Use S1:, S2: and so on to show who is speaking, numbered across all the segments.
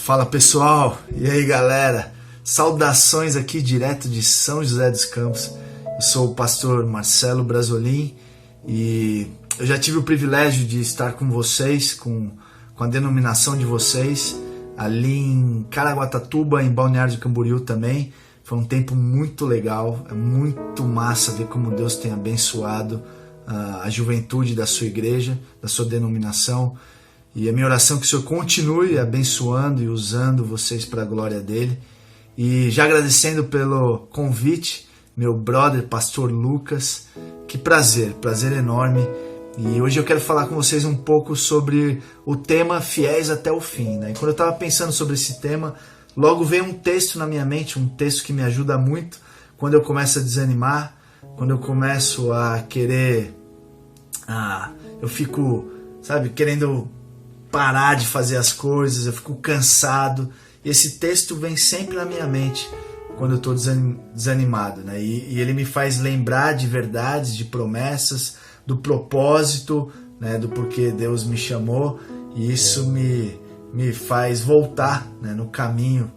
S1: Fala pessoal, e aí galera, saudações aqui direto de São José dos Campos. Eu sou o pastor Marcelo Brasolin e eu já tive o privilégio de estar com vocês, com a denominação de vocês, ali em Caraguatatuba, em Balneário de Camboriú também. Foi um tempo muito legal, é muito massa ver como Deus tem abençoado a juventude da sua igreja, da sua denominação. E a minha oração é que o Senhor continue abençoando e usando vocês para a glória dele. E já agradecendo pelo convite, meu brother, pastor Lucas, que prazer enorme. E hoje eu quero falar com vocês um pouco sobre o tema Fiéis até o Fim, né? E quando eu estava pensando sobre esse tema, logo veio um texto na minha mente, um texto que me ajuda muito quando eu começo a desanimar, quando eu começo a querer, eu fico, querendo parar de fazer as coisas, eu fico cansado. E esse texto vem sempre na minha mente quando eu estou desanimado, né? E ele me faz lembrar de verdades, de promessas, do propósito, né? Do porquê Deus me chamou, e isso me faz voltar, né? No caminho,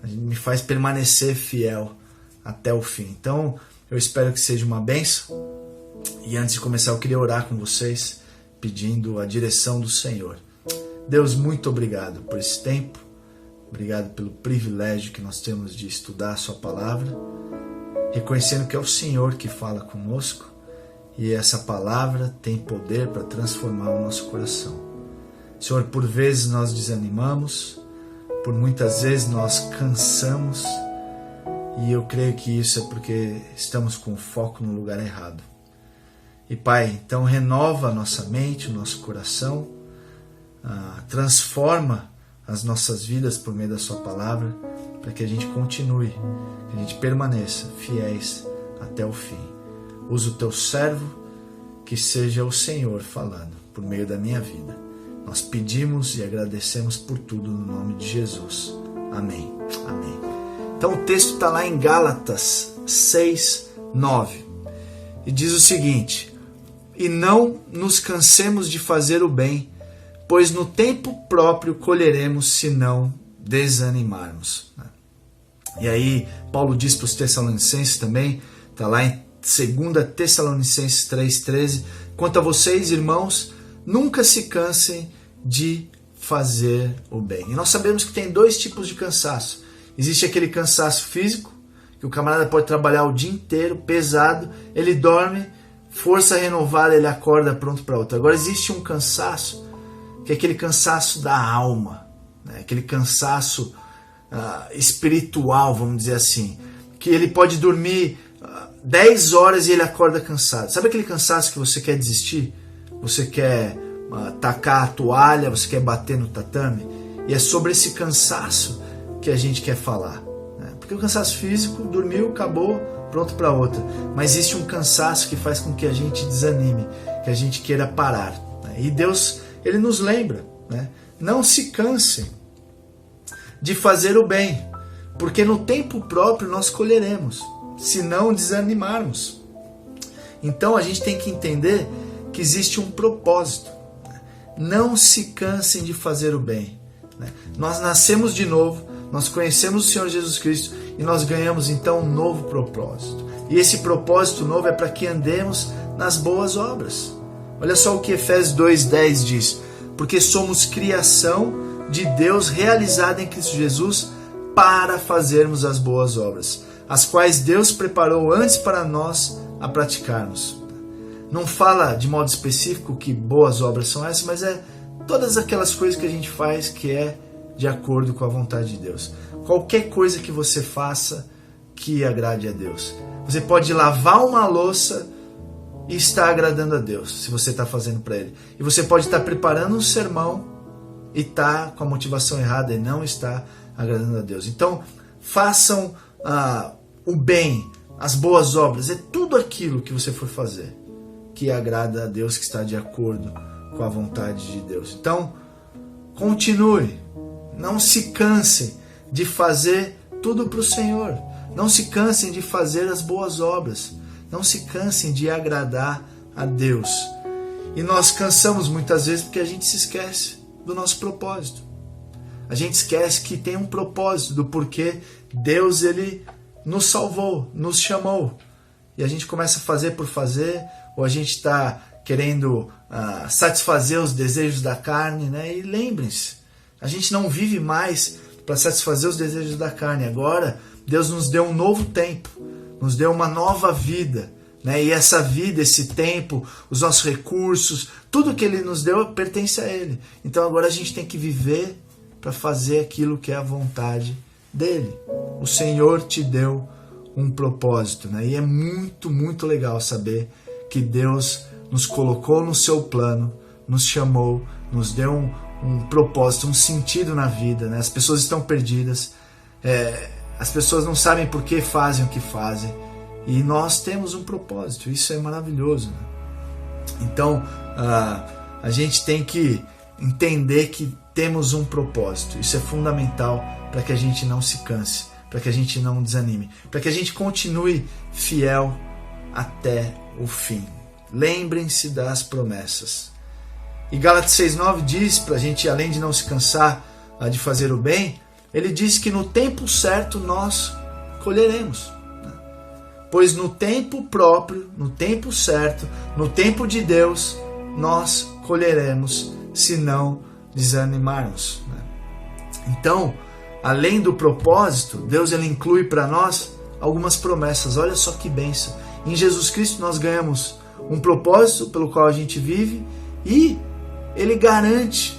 S1: me faz permanecer fiel até o fim. Então eu espero que seja uma bênção. E antes de começar eu queria orar com vocês, pedindo a direção do Senhor. Deus, muito obrigado por esse tempo, obrigado pelo privilégio que nós temos de estudar a sua palavra, reconhecendo que é o Senhor que fala conosco e essa palavra tem poder para transformar o nosso coração. Senhor, por vezes nós desanimamos, por muitas vezes nós cansamos, e eu creio que isso é porque estamos com o foco no lugar errado. E Pai, então renova a nossa mente, o nosso coração, transforma as nossas vidas por meio da sua palavra, para que a gente continue, que a gente permaneça fiéis até o fim. Usa o teu servo, que seja o Senhor falando por meio da minha vida. Nós pedimos e agradecemos por tudo no nome de Jesus. Amém. Amém. Então o texto está lá em Gálatas 6:9 e diz o seguinte: e não nos cansemos de fazer o bem, pois no tempo próprio colheremos se não desanimarmos. E aí Paulo diz para os Tessalonicenses também, está lá em 2 Tessalonicenses 3:13, quanto a vocês, irmãos, nunca se cansem de fazer o bem. E nós sabemos que tem dois tipos de cansaço. Existe aquele cansaço físico, que o camarada pode trabalhar o dia inteiro, pesado, ele dorme, força renovada, ele acorda pronto para outra. Agora existe um cansaço, que é aquele cansaço da alma, né? Aquele cansaço espiritual, vamos dizer assim, que ele pode dormir 10 horas e ele acorda cansado. Sabe aquele cansaço que você quer desistir? Você quer tacar a toalha, você quer bater no tatame? E é sobre esse cansaço que a gente quer falar, né? Porque o cansaço físico, dormiu, acabou, pronto para outra. Mas existe um cansaço que faz com que a gente desanime, que a gente queira parar, né? E Deus, Ele nos lembra, né? Não se cansem de fazer o bem, porque no tempo próprio nós colheremos, se não desanimarmos. Então a gente tem que entender que existe um propósito. Não se cansem de fazer o bem, né? Nós nascemos de novo, nós conhecemos o Senhor Jesus Cristo e nós ganhamos então um novo propósito. E esse propósito novo é para que andemos nas boas obras. Olha só o que Efésios 2:10 diz: porque somos criação de Deus realizada em Cristo Jesus para fazermos as boas obras, as quais Deus preparou antes para nós a praticarmos. Não fala de modo específico que boas obras são essas, mas é todas aquelas coisas que a gente faz que é de acordo com a vontade de Deus. Qualquer coisa que você faça que agrade a Deus. Você pode lavar uma louça e está agradando a Deus, se você está fazendo para Ele. E você pode estar preparando um sermão e está com a motivação errada e não está agradando a Deus. Então, façam o bem, as boas obras, é tudo aquilo que você for fazer que agrada a Deus, que está de acordo com a vontade de Deus. Então, continue, não se cansem de fazer tudo para o Senhor. Não se cansem de fazer as boas obras. Não se cansem de agradar a Deus. E nós cansamos muitas vezes porque a gente se esquece do nosso propósito. A gente esquece que tem um propósito do porquê Deus ele nos salvou, nos chamou. E a gente começa a fazer por fazer, ou a gente está querendo satisfazer os desejos da carne, né? E lembrem-se, a gente não vive mais para satisfazer os desejos da carne. Agora, Deus nos deu um novo tempo, nos deu uma nova vida, né? E essa vida, esse tempo, os nossos recursos, tudo que Ele nos deu pertence a Ele. Então agora a gente tem que viver para fazer aquilo que é a vontade dEle. O Senhor te deu um propósito, né? E é muito, muito legal saber que Deus nos colocou no seu plano, nos chamou, nos deu um propósito, um sentido na vida, né? As pessoas estão perdidas, as pessoas não sabem por que fazem o que fazem, e nós temos um propósito. Isso é maravilhoso, né? Então a gente tem que entender que temos um propósito. Isso é fundamental para que a gente não se canse, para que a gente não desanime, para que a gente continue fiel até o fim. Lembrem-se das promessas. E Gálatas 6,9 diz para a gente, além de não se cansar de fazer o bem, ele diz que no tempo certo nós colheremos. Pois no tempo próprio, no tempo certo, no tempo de Deus, nós colheremos se não desanimarmos. Então, além do propósito, Deus ele inclui para nós algumas promessas. Olha só que bênção. Em Jesus Cristo nós ganhamos um propósito pelo qual a gente vive, e Ele garante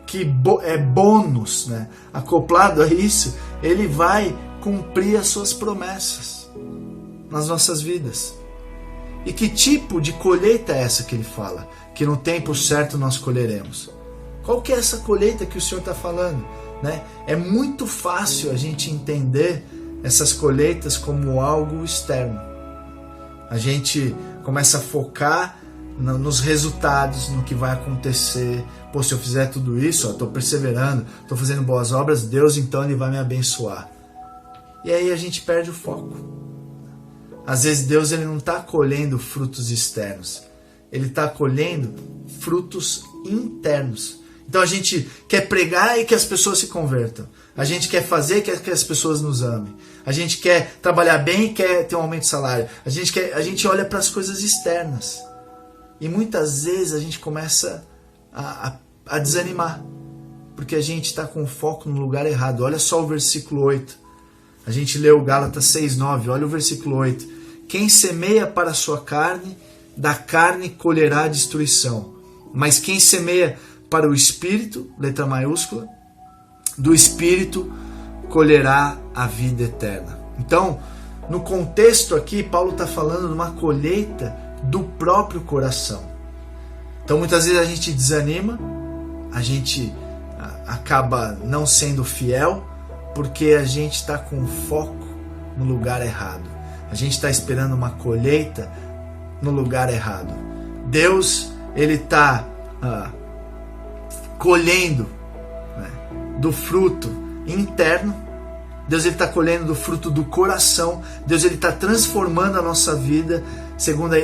S1: que é bônus, né? Acoplado a isso, Ele vai cumprir as suas promessas nas nossas vidas. E que tipo de colheita é essa que Ele fala? Que no tempo certo nós colheremos. Qual que é essa colheita que o Senhor está falando? Né? É muito fácil a gente entender essas colheitas como algo externo. A gente começa a focar nos resultados, no que vai acontecer. Pô, se eu fizer tudo isso, estou perseverando, estou fazendo boas obras, Deus então Ele vai me abençoar. E aí a gente perde o foco. Às vezes Deus ele não está colhendo frutos externos, Ele está colhendo frutos internos. Então a gente quer pregar e que as pessoas se convertam. A gente quer fazer e quer que as pessoas nos amem. A gente quer trabalhar bem e quer ter um aumento de salário. A gente olha para as coisas externas. E muitas vezes a gente começa a desanimar. Porque a gente está com o foco no lugar errado. Olha só o versículo 8. A gente leu Gálatas 6,9. Olha o versículo 8. Quem semeia para a sua carne, da carne colherá a destruição. Mas quem semeia para o Espírito, letra maiúscula, do Espírito colherá a vida eterna. Então, no contexto aqui, Paulo está falando de uma colheita do próprio coração. Então, muitas vezes a gente desanima, a gente acaba não sendo fiel, porque a gente está com foco no lugar errado. A gente está esperando uma colheita no lugar errado. Deus, Ele está colhendo, né, do fruto interno. Deus está colhendo do fruto do coração. Deus está transformando a nossa vida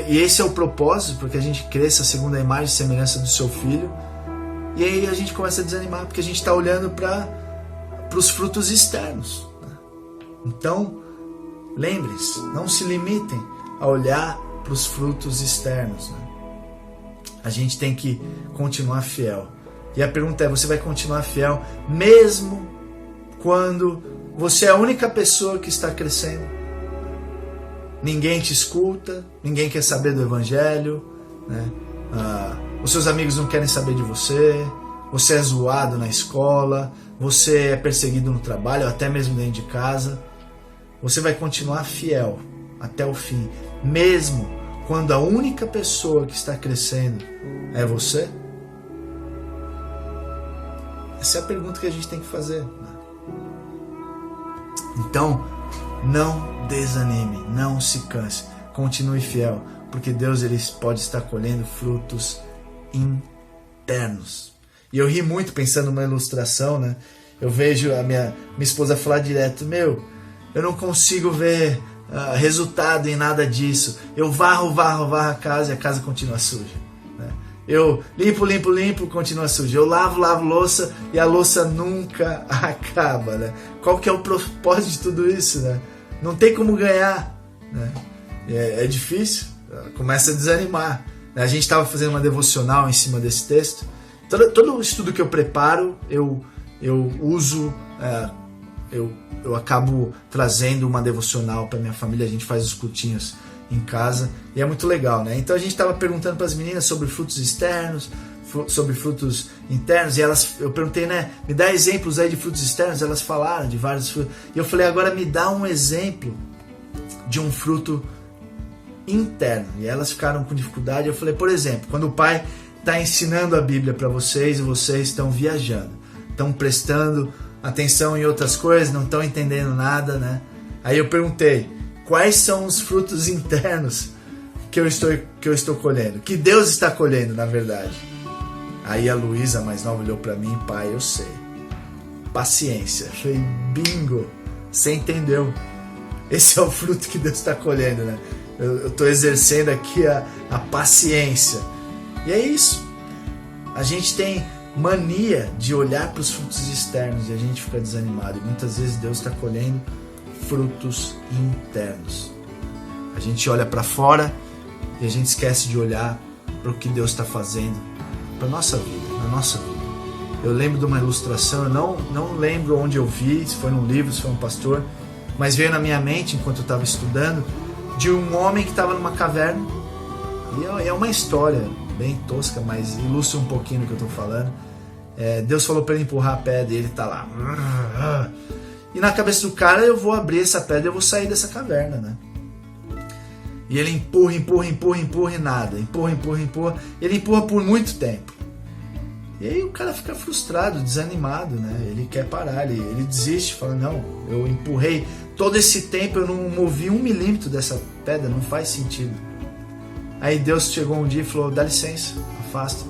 S1: e esse é o propósito, porque a gente cresça segundo a imagem e semelhança do seu Filho. E aí a gente começa a desanimar, porque a gente está olhando para os frutos externos, né? Então, lembrem-se, não se limitem a olhar para os frutos externos, né? A gente tem que continuar fiel. E a pergunta é, você vai continuar fiel mesmo quando você é a única pessoa que está crescendo? Ninguém te escuta, ninguém quer saber do Evangelho, né? Os seus amigos não querem saber de você, você é zoado na escola, você é perseguido no trabalho, ou até mesmo dentro de casa. Você vai continuar fiel até o fim, mesmo quando a única pessoa que está crescendo é você? Essa é a pergunta que a gente tem que fazer. Então, não desanime, não se canse, continue fiel, porque Deus ele pode estar colhendo frutos internos. E eu ri muito pensando numa ilustração, né? Eu vejo a minha esposa falar direto, eu não consigo ver resultado em nada disso. Eu varro a casa e a casa continua suja, né? Eu limpo, continua sujo. Eu lavo louça e a louça nunca acaba, né? Qual que é o propósito de tudo isso, né? Não tem como ganhar, né? É difícil, começa a desanimar. A gente estava fazendo uma devocional em cima desse texto. Todo o estudo que eu preparo, eu uso, eu acabo trazendo uma devocional para minha família. A gente faz os cultinhos em casa e é muito legal, né? Então a gente estava perguntando para as meninas sobre frutos externos, sobre frutos internos, e eu perguntei, né, me dá exemplos aí de frutos externos. Elas falaram de vários frutos, e eu falei, agora me dá um exemplo de um fruto interno. E elas ficaram com dificuldade. Eu falei, por exemplo, quando o pai está ensinando a Bíblia para vocês e vocês estão viajando, estão prestando atenção em outras coisas, não estão entendendo nada, né? Aí eu perguntei, quais são os frutos internos que eu estou colhendo? Que Deus está colhendo, na verdade. Aí a Luísa, mais nova, olhou para mim, pai, eu sei. Paciência. Eu falei, bingo, você entendeu. Esse é o fruto que Deus está colhendo, né? Eu estou exercendo aqui a paciência. E é isso. A gente tem mania de olhar para os frutos externos e a gente fica desanimado. E muitas vezes Deus está colhendo frutos internos. A gente olha para fora e a gente esquece de olhar para o que Deus está fazendo para a nossa vida, na nossa vida. Eu lembro de uma ilustração, eu não lembro onde eu vi, se foi num livro, se foi um pastor, mas veio na minha mente enquanto eu estava estudando, de um homem que estava numa caverna. E é uma história bem tosca, mas ilustra um pouquinho do que eu estou falando. Deus falou para ele empurrar a pedra e ele está lá. E na cabeça do cara, eu vou abrir essa pedra, eu vou sair dessa caverna, né? E ele empurra e nada. Empurra. Ele empurra por muito tempo. E aí o cara fica frustrado, desanimado, né? Ele quer parar, ele desiste, fala, não, eu empurrei todo esse tempo, eu não movi 1 milímetro dessa pedra, não faz sentido. Aí Deus chegou um dia e falou, dá licença, afasta.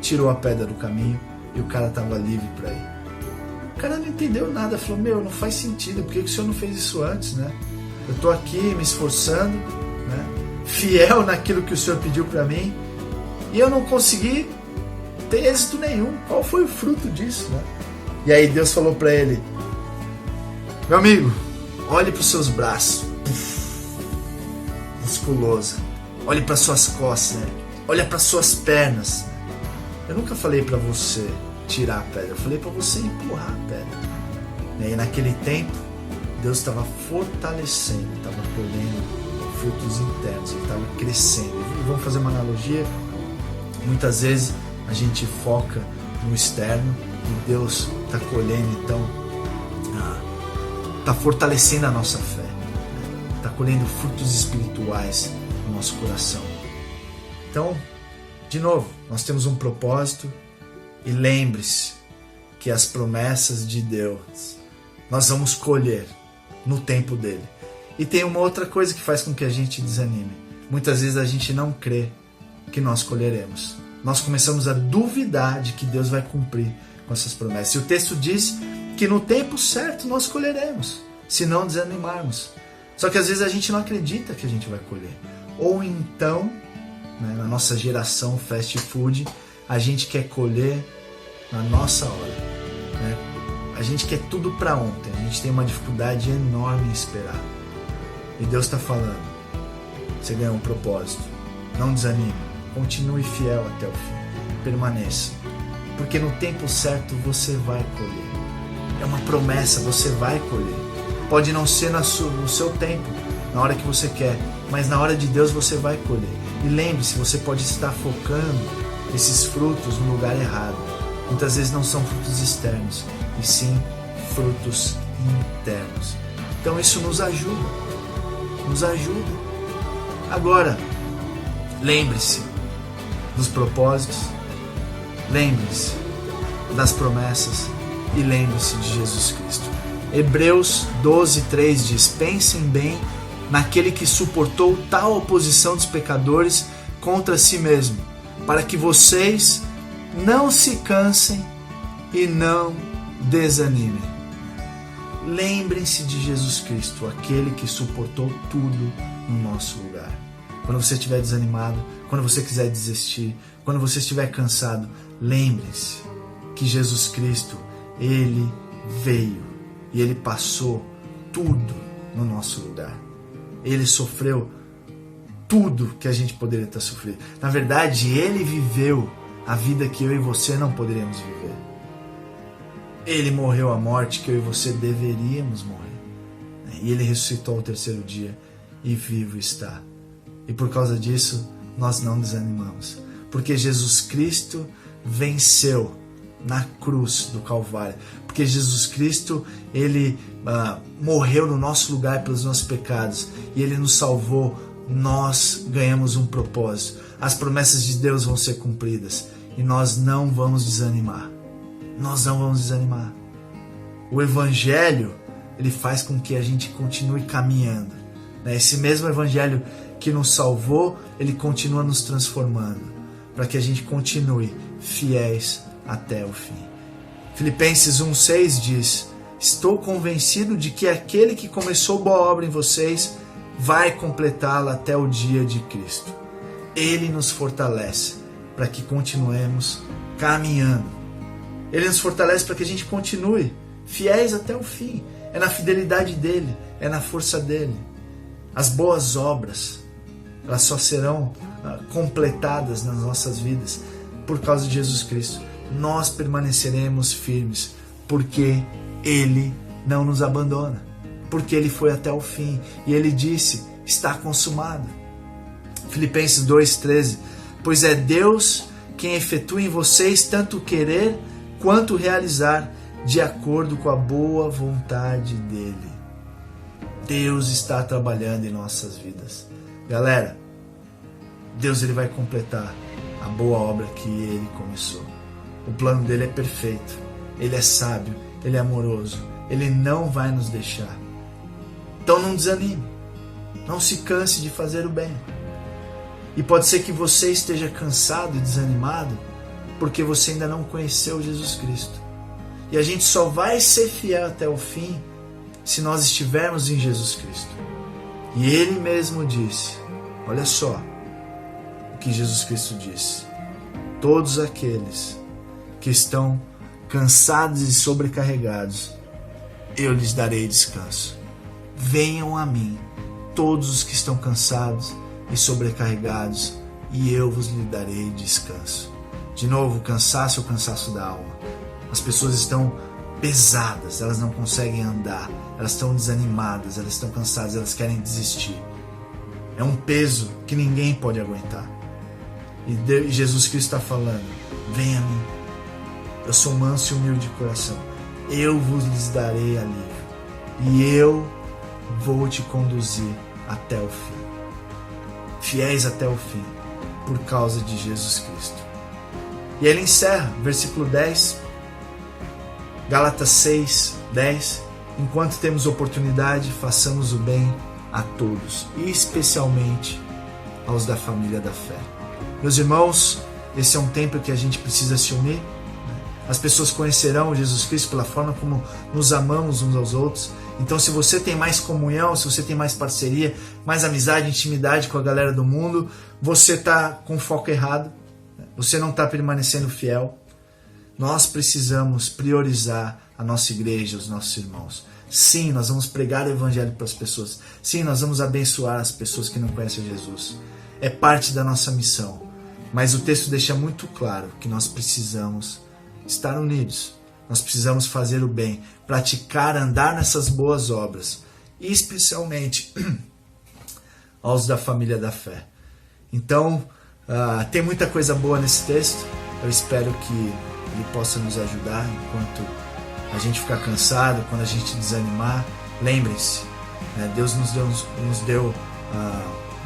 S1: Tirou a pedra do caminho e o cara estava livre para ir. O cara não entendeu nada, falou, não faz sentido, por que o senhor não fez isso antes, né? Eu tô aqui me esforçando, né? Fiel naquilo que o senhor pediu para mim, e eu não consegui ter êxito nenhum. Qual foi o fruto disso, né? E aí Deus falou para ele, meu amigo, olhe para os seus braços, musculosa, olhe para suas costas, né? Olha para suas pernas. Eu nunca falei para você tirar a pedra, eu falei para você empurrar a pedra. E naquele tempo, Deus estava fortalecendo, estava colhendo frutos internos, ele estava crescendo. E vamos fazer uma analogia, muitas vezes a gente foca no externo e Deus está colhendo, então está fortalecendo a nossa fé, está colhendo frutos espirituais no nosso coração. Então, de novo, nós temos um propósito. E lembre-se que as promessas de Deus nós vamos colher no tempo dele. E tem uma outra coisa que faz com que a gente desanime. Muitas vezes a gente não crê que nós colheremos. Nós começamos a duvidar de que Deus vai cumprir com essas promessas. E o texto diz que no tempo certo nós colheremos, se não desanimarmos. Só que às vezes a gente não acredita que a gente vai colher. Ou então, né, na nossa geração fast food, a gente quer colher na nossa hora, né? A gente quer tudo para ontem, a gente tem uma dificuldade enorme em esperar. E Deus está falando, você ganhou um propósito, não desanime, continue fiel até o fim, permaneça, porque no tempo certo você vai colher. É uma promessa, você vai colher. Pode não ser no seu tempo, na hora que você quer, mas na hora de Deus você vai colher. E lembre-se, você pode estar focando esses frutos no lugar errado. Muitas vezes não são frutos externos, e sim frutos internos. Então isso nos ajuda. Agora, lembre-se dos propósitos, lembre-se das promessas e lembre-se de Jesus Cristo. Hebreus 12:3 diz, pensem bem naquele que suportou tal oposição dos pecadores contra si mesmo, para que vocês não se cansem e não desanimem. Lembrem-se de Jesus Cristo, aquele que suportou tudo no nosso lugar. Quando você estiver desanimado, quando você quiser desistir, Quando você estiver cansado, lembre-se que Jesus Cristo, Ele veio e Ele passou tudo no nosso lugar. Ele sofreu tudo que a gente poderia ter sofrido. Na verdade, Ele viveu a vida que eu e você não poderíamos viver. Ele morreu a morte que eu e você deveríamos morrer. E Ele ressuscitou ao terceiro dia e vivo está. E por causa disso, nós não desanimamos. Porque Jesus Cristo venceu na cruz do Calvário. Porque Jesus Cristo, Ele morreu no nosso lugar pelos nossos pecados. E Ele nos salvou. Nós ganhamos um propósito. As promessas de Deus vão ser cumpridas. E nós não vamos desanimar. Nós não vamos desanimar. O Evangelho, ele faz com que a gente continue caminhando. Esse mesmo Evangelho que nos salvou, ele continua nos transformando, para que a gente continue fiéis até o fim. Filipenses 1,6 diz: estou convencido de que aquele que começou boa obra em vocês vai completá-la até o dia de Cristo. Ele nos fortalece para que continuemos caminhando. Ele nos fortalece para que a gente continue fiéis até o fim. É na fidelidade dele, é na força dele. As boas obras, elas só serão completadas nas nossas vidas por causa de Jesus Cristo. Nós permaneceremos firmes porque Ele não nos abandona, porque Ele foi até o fim e Ele disse: está consumado. Filipenses 2,13: pois é Deus quem efetua em vocês tanto querer quanto realizar de acordo com a boa vontade dEle. Deus está trabalhando em nossas vidas. Galera, Deus ele vai completar a boa obra que Ele começou. O plano dele é perfeito. Ele é sábio, Ele é amoroso. Ele não vai nos deixar. Então não desanime. Não se canse de fazer o bem. E pode ser que você esteja cansado e desanimado porque você ainda não conheceu Jesus Cristo. E a gente só vai ser fiel até o fim se nós estivermos em Jesus Cristo. E Ele mesmo disse, olha só o que Jesus Cristo disse: todos aqueles que estão cansados e sobrecarregados, eu lhes darei descanso. Venham a mim, todos os que estão cansados e sobrecarregados, e eu vos lhe darei descanso. De novo, o cansaço é o cansaço da alma. As pessoas estão pesadas, elas não conseguem andar, elas estão desanimadas, elas estão cansadas, elas querem desistir. É um peso que ninguém pode aguentar. E Jesus Cristo está falando: venha a mim, eu sou manso e humilde de coração, eu vos lhes darei alívio, e eu vou te conduzir até o fim. Fiéis até o fim, por causa de Jesus Cristo. E ele encerra, versículo 10, Gálatas 6, 10, enquanto temos oportunidade, façamos o bem a todos, e especialmente aos da família da fé. Meus irmãos, esse é um tempo que a gente precisa se unir. As pessoas conhecerão Jesus Cristo pela forma como nos amamos uns aos outros. Então, se você tem mais comunhão, se você tem mais parceria, mais amizade, intimidade com a galera do mundo, você está com foco errado. Você não está permanecendo fiel. Nós precisamos priorizar a nossa igreja, os nossos irmãos. Sim, nós vamos pregar o evangelho para as pessoas. Sim, nós vamos abençoar as pessoas que não conhecem Jesus. É parte da nossa missão. Mas o texto deixa muito claro que nós precisamos estar unidos. Nós precisamos fazer o bem, praticar, andar nessas boas obras. E especialmente aos da família da fé. Então, tem muita coisa boa nesse texto. Eu espero que ele possa nos ajudar enquanto a gente ficar cansado, quando a gente desanimar. Lembrem-se, Deus nos deu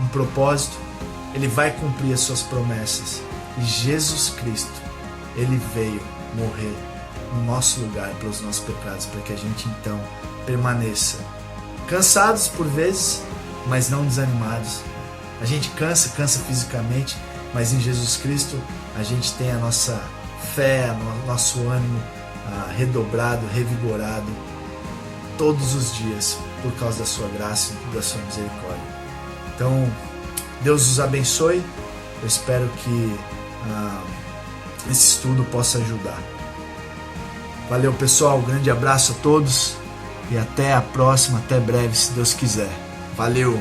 S1: um propósito. Ele vai cumprir as suas promessas. E Jesus Cristo, Ele veio morrer no nosso lugar pelos nossos pecados, para que a gente então permaneça cansados por vezes, mas não desanimados. A gente cansa fisicamente, mas em Jesus Cristo a gente tem a nossa fé, o nosso ânimo redobrado, revigorado todos os dias por causa da sua graça e da sua misericórdia. Então, Deus os abençoe. Eu espero que esse estudo possa ajudar. Valeu, pessoal, um grande abraço a todos e até a próxima, até breve, se Deus quiser. Valeu!